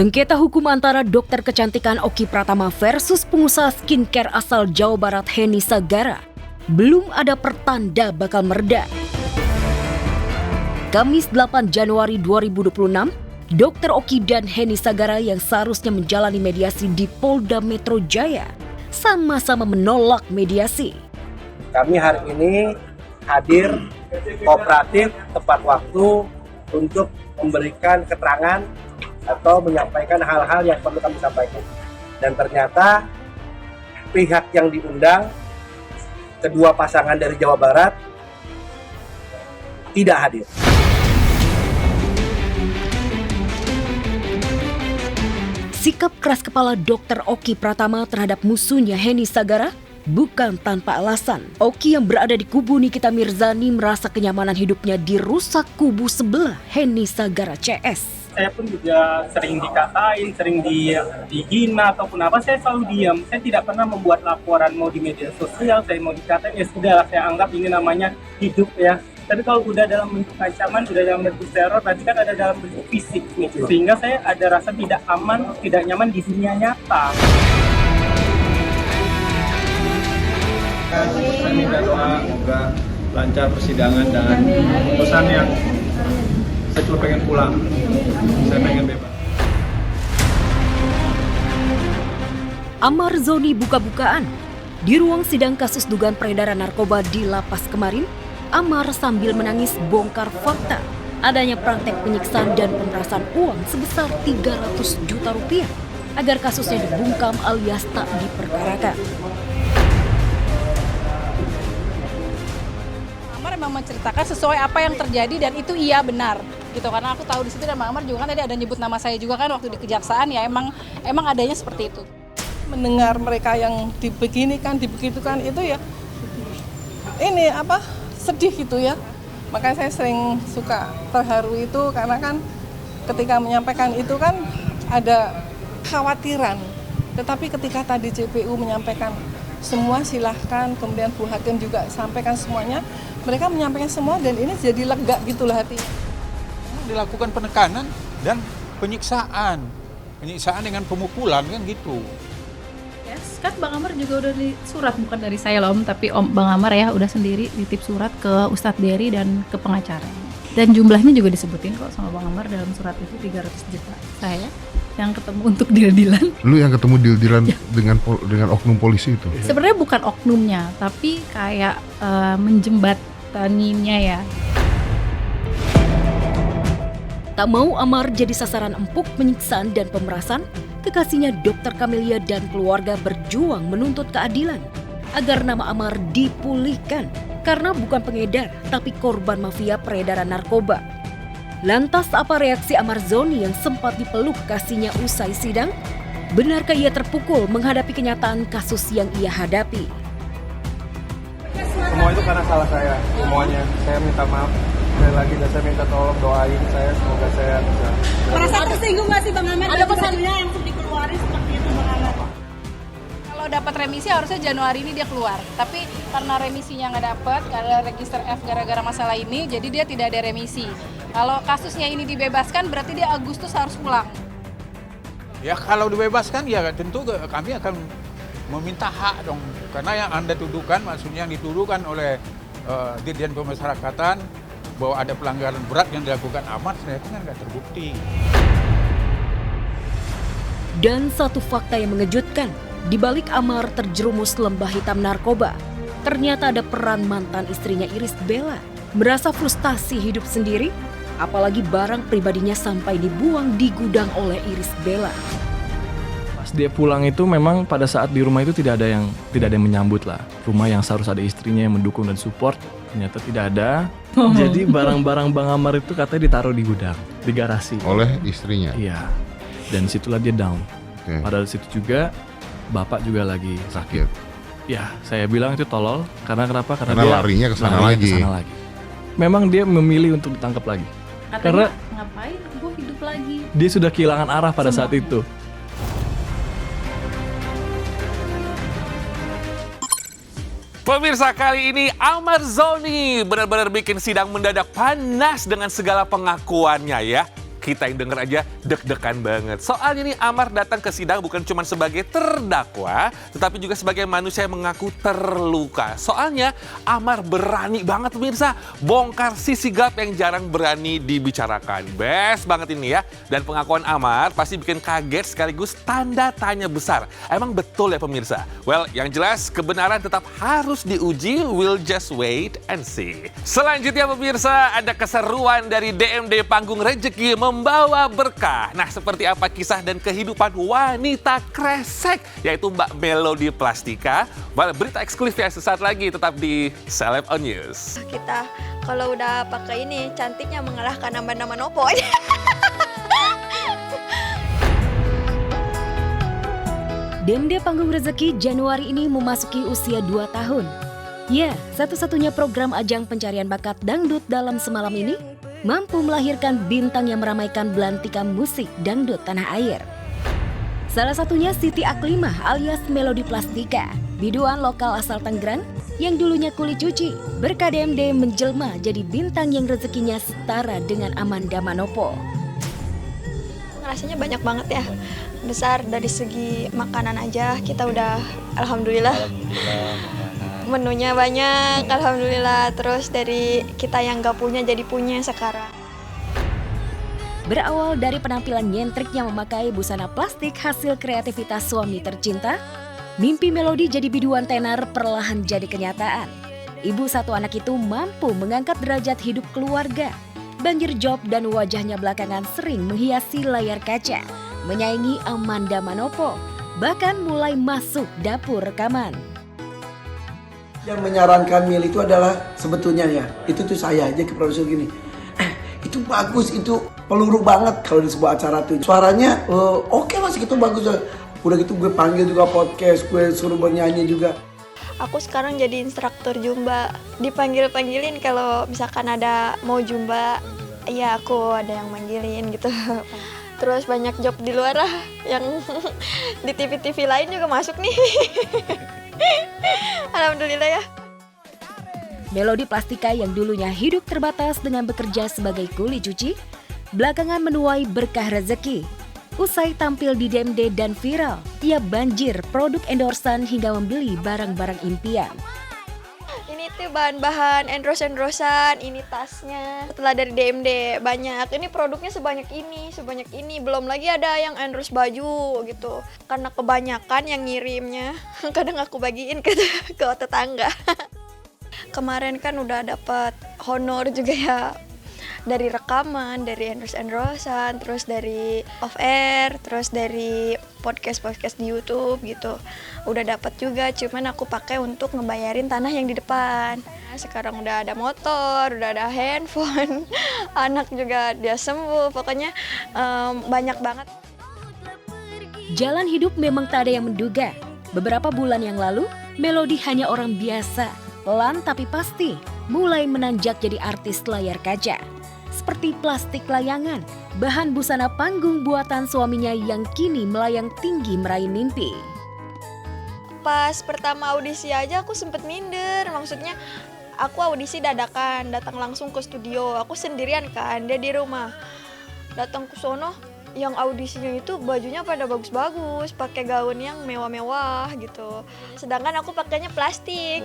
Sengketa hukum antara dokter kecantikan Oki Pratama versus pengusaha skincare asal Jawa Barat Henny Sagara belum ada pertanda bakal mereda. Kamis 8 Januari 2026, Dr. Oki dan Henny Sagara yang seharusnya menjalani mediasi di Polda Metro Jaya sama-sama menolak mediasi. Kami hari ini hadir kooperatif tepat waktu untuk memberikan keterangan atau menyampaikan hal-hal yang perlu kami sampaikan. Dan ternyata pihak yang diundang, kedua pasangan dari Jawa Barat, tidak hadir. Sikap keras kepala Dr. Oki Pratama terhadap musuhnya Henny Sagara bukan tanpa alasan. Oki yang berada di kubu Nikita Mirzani merasa kenyamanan hidupnya dirusak kubu sebelah Henny Sagara CS. Saya pun juga sering dikatain, sering dihina ataupun apa, saya selalu diam. Saya tidak pernah membuat laporan mau di media sosial, saya mau dikatain, ya sudah, saya anggap ini namanya hidup ya. Tapi kalau udah dalam bentuk ancaman, udah dalam bentuk teror, berarti kan ada dalam bentuk fisik nih. Sehingga saya ada rasa tidak aman, tidak nyaman di dunia nyata. Saya minta doa semoga lancar persidangan dan putusan yang saya cuma pengen pulang, saya pengen bebas. Amar Zoni buka-bukaan. Di ruang sidang kasus dugaan peredaran narkoba di lapas kemarin, Amar sambil menangis bongkar fakta adanya praktek penyiksaan dan pemerasan uang sebesar 300 juta rupiah agar kasusnya dibungkam alias tak diperkarakan. Amar memang menceritakan sesuai apa yang terjadi dan itu iya benar gitu, karena aku tahu di situ dan Bang Amar juga kan tadi ada nyebut nama saya juga kan waktu di kejaksaan, ya emang adanya seperti itu. Mendengar mereka yang dibeginikan, dibegitukan itu ya ini apa sedih gitu ya. Makanya saya sering suka terharu itu karena kan ketika menyampaikan itu kan ada kekhawatiran. Tetapi ketika tadi JPU menyampaikan semua silahkan, kemudian Bu Hakim juga sampaikan semuanya, mereka menyampaikan semua dan ini jadi lega gitulah hatinya. Dilakukan penekanan dan penyiksaan dengan pemukulan kan gitu. Yes, kan Bang Amar juga udah di surat, bukan dari saya loh, tapi Bang Amar ya udah sendiri nitip surat ke Ustadz Dery dan ke pengacara. Dan jumlahnya juga disebutin kok sama Bang Amar dalam surat itu 300 juta. Saya yang ketemu untuk deal-dealan. Lu yang ketemu deal-dealan ya, dengan oknum polisi itu? Sebenarnya bukan oknumnya, tapi kayak menjembataninya ya. Tak mau Amar jadi sasaran empuk penyiksaan dan pemerasan, kekasihnya Dr. Camelia dan keluarga berjuang menuntut keadilan agar nama Amar dipulihkan karena bukan pengedar tapi korban mafia peredaran narkoba. Lantas apa reaksi Amar Zoni yang sempat dipeluk kasihnya usai sidang? Benarkah ia terpukul menghadapi kenyataan kasus yang ia hadapi? Semua itu karena salah saya, semuanya. Saya minta maaf sekali lagi dan saya minta tolong doain saya, semoga saya bisa. Merasa tersinggung nggak sih Bang Amar? Ada pesannya yang dikeluarin seperti itu Bang Amar? Kalau dapat remisi harusnya Januari ini dia keluar. Tapi karena remisinya nggak dapat, karena register F gara-gara masalah ini, jadi dia tidak ada remisi. Kalau kasusnya ini dibebaskan berarti dia Agustus harus pulang. Ya kalau dibebaskan ya tentu kami akan meminta hak dong. Karena yang Anda tuduhkan, maksudnya yang dituduhkan oleh Dirjen Pemasyarakatan bahwa ada pelanggaran berat yang dilakukan Amar, ternyata kan nggak terbukti. Dan satu fakta yang mengejutkan, di balik Amar terjerumus lembah hitam narkoba, ternyata ada peran mantan istrinya Iris Bella. Merasa frustasi hidup sendiri, apalagi barang pribadinya sampai dibuang di gudang oleh Iris Bella. Pas dia pulang itu memang pada saat di rumah itu tidak ada yang menyambut lah. Rumah yang seharus ada istrinya yang mendukung dan support, ternyata tidak ada. Jadi barang-barang Bang Amar itu katanya ditaruh di gudang, di garasi. Oleh istrinya? Iya. Dan situlah dia down. Okay. Padahal situ juga bapak juga lagi sakit. Ya, saya bilang itu tolol. Karena kenapa? Karena dia larinya ke sana lagi. Memang dia memilih untuk ditangkap lagi. Katanya, karena ngapain gue hidup lagi? Dia sudah kehilangan arah pada saat itu. Pemirsa, kali ini Amar Zoni benar-benar bikin sidang mendadak panas dengan segala pengakuannya ya. kita yang denger aja deg-degan banget. Soalnya nih Amar datang ke sidang bukan cuma sebagai terdakwa, tetapi juga sebagai manusia yang mengaku terluka. Soalnya Amar berani banget pemirsa, bongkar sisi gelap yang jarang berani dibicarakan. Best banget ini ya. Dan pengakuan Amar pasti bikin kaget sekaligus tanda tanya besar. Emang betul ya pemirsa? Well, yang jelas kebenaran tetap harus diuji. We'll just wait and see. Selanjutnya pemirsa, ada keseruan dari DMD Panggung Rezeki membawa berkah. Nah, seperti apa kisah dan kehidupan wanita kresek, yaitu Mbak Melody Plastika? Berita eksklusif sesaat lagi, tetap di Celeb On News. Kita kalau udah pakai ini, cantiknya mengalahkan nama-nama Nopo. DMD Panggung Rezeki Januari ini memasuki usia 2 tahun. Ya, satu-satunya program ajang pencarian bakat dangdut dalam semalam ini mampu melahirkan bintang yang meramaikan belantika musik dangdut tanah air. Salah satunya Siti Aklimah alias Melody Plastika, biduan lokal asal Tangerang yang dulunya kuli cuci. Berkah DMD menjelma jadi bintang yang rezekinya setara dengan Amanda Manopo. Rasanya banyak banget ya, besar dari segi makanan aja kita udah alhamdulillah. Menunya banyak, alhamdulillah. Terus dari kita yang gak punya jadi punya sekarang. Berawal dari penampilan nyentriknya memakai busana plastik hasil kreativitas suami tercinta, mimpi Melody jadi biduan tenar perlahan jadi kenyataan. Ibu satu anak itu mampu mengangkat derajat hidup keluarga. Banjir job dan wajahnya belakangan sering menghiasi layar kaca, menyaingi Amanda Manopo, bahkan mulai masuk dapur rekaman. Yang menyarankan Mil itu adalah sebetulnya ya, itu tuh saya aja ke produser gini, itu bagus, itu peluru banget kalau di sebuah acara tuh. Suaranya oke lah segitu bagus. Udah gitu gue panggil juga podcast, gue suruh bernyanyi juga. Aku sekarang jadi instruktur Zumba, dipanggil-panggilin kalau misalkan ada mau Zumba, ya aku ada yang manggilin gitu. Terus banyak job di luar lah, yang di TV-TV lain juga masuk nih. Alhamdulillah ya. Melody Plastika yang dulunya hidup terbatas dengan bekerja sebagai kuli cuci, belakangan menuai berkah rezeki. Usai tampil di DMD dan viral, ia banjir produk endorsan hingga membeli barang-barang impian. Ini tuh bahan-bahan endorse-endorsan, ini tasnya. Setelah dari DMD banyak, ini produknya sebanyak ini. Belum lagi ada yang endorse baju gitu. Karena kebanyakan yang ngirimnya, kadang aku bagiin ke tetangga. Kemarin kan udah dapat honor juga ya. Dari rekaman, dari endorse-endorsan, terus dari off air, terus dari podcast di YouTube gitu. Udah dapat juga, cuman aku pakai untuk ngebayarin tanah yang di depan. Sekarang udah ada motor, udah ada handphone, anak juga dia sembuh, pokoknya banyak banget. Jalan hidup memang tak ada yang menduga. Beberapa bulan yang lalu, Melody hanya orang biasa, pelan tapi pasti, mulai menanjak jadi artis layar kaca. Seperti plastik layangan, bahan busana panggung buatan suaminya yang kini melayang tinggi meraih mimpi. Pas pertama audisi aja aku sempet minder, maksudnya aku audisi dadakan, datang langsung ke studio, aku sendirian kan, dia di rumah. Datang ke sono, yang audisinya itu bajunya pada bagus-bagus, pakai gaun yang mewah-mewah gitu. Sedangkan aku pakainya plastik.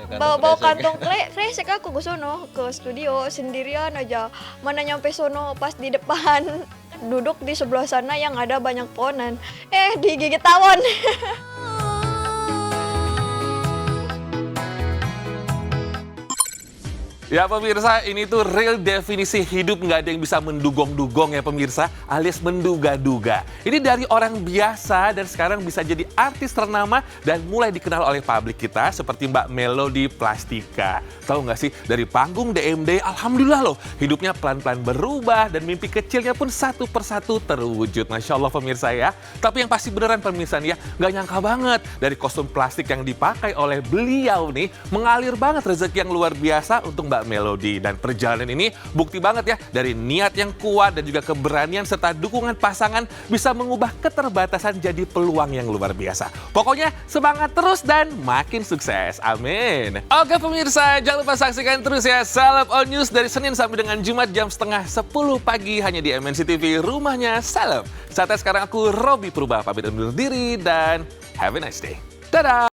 Bawa kantong kresek aku ke sono, ke studio sendirian aja. Mana nyampe sono pas di depan duduk di sebelah sana yang ada banyak pohonan. Digigit tawon. Ya pemirsa, ini tuh real definisi hidup nggak ada yang bisa mendugong-dugong ya pemirsa, alias menduga-duga. Ini dari orang biasa dan sekarang bisa jadi artis ternama dan mulai dikenal oleh publik kita seperti Mbak Melody Plastika. Tahu nggak sih, dari panggung DMD, alhamdulillah loh, hidupnya pelan-pelan berubah dan mimpi kecilnya pun satu persatu terwujud. Masya Allah pemirsa ya. Tapi yang pasti beneran pemirsa nih ya, nggak nyangka banget dari kostum plastik yang dipakai oleh beliau nih, mengalir banget rezeki yang luar biasa untuk Mbak Mbak Melody. Dan perjalanan ini bukti banget ya dari niat yang kuat dan juga keberanian serta dukungan pasangan bisa mengubah keterbatasan jadi peluang yang luar biasa. Pokoknya semangat terus dan makin sukses. Amin. Oke pemirsa, jangan lupa saksikan terus ya Celeb On News dari Senin sampai dengan Jumat jam setengah 10 pagi hanya di MNC TV, rumahnya Celeb. Saatnya sekarang aku Robby Purba pamit undur diri dan have a nice day. Dadah!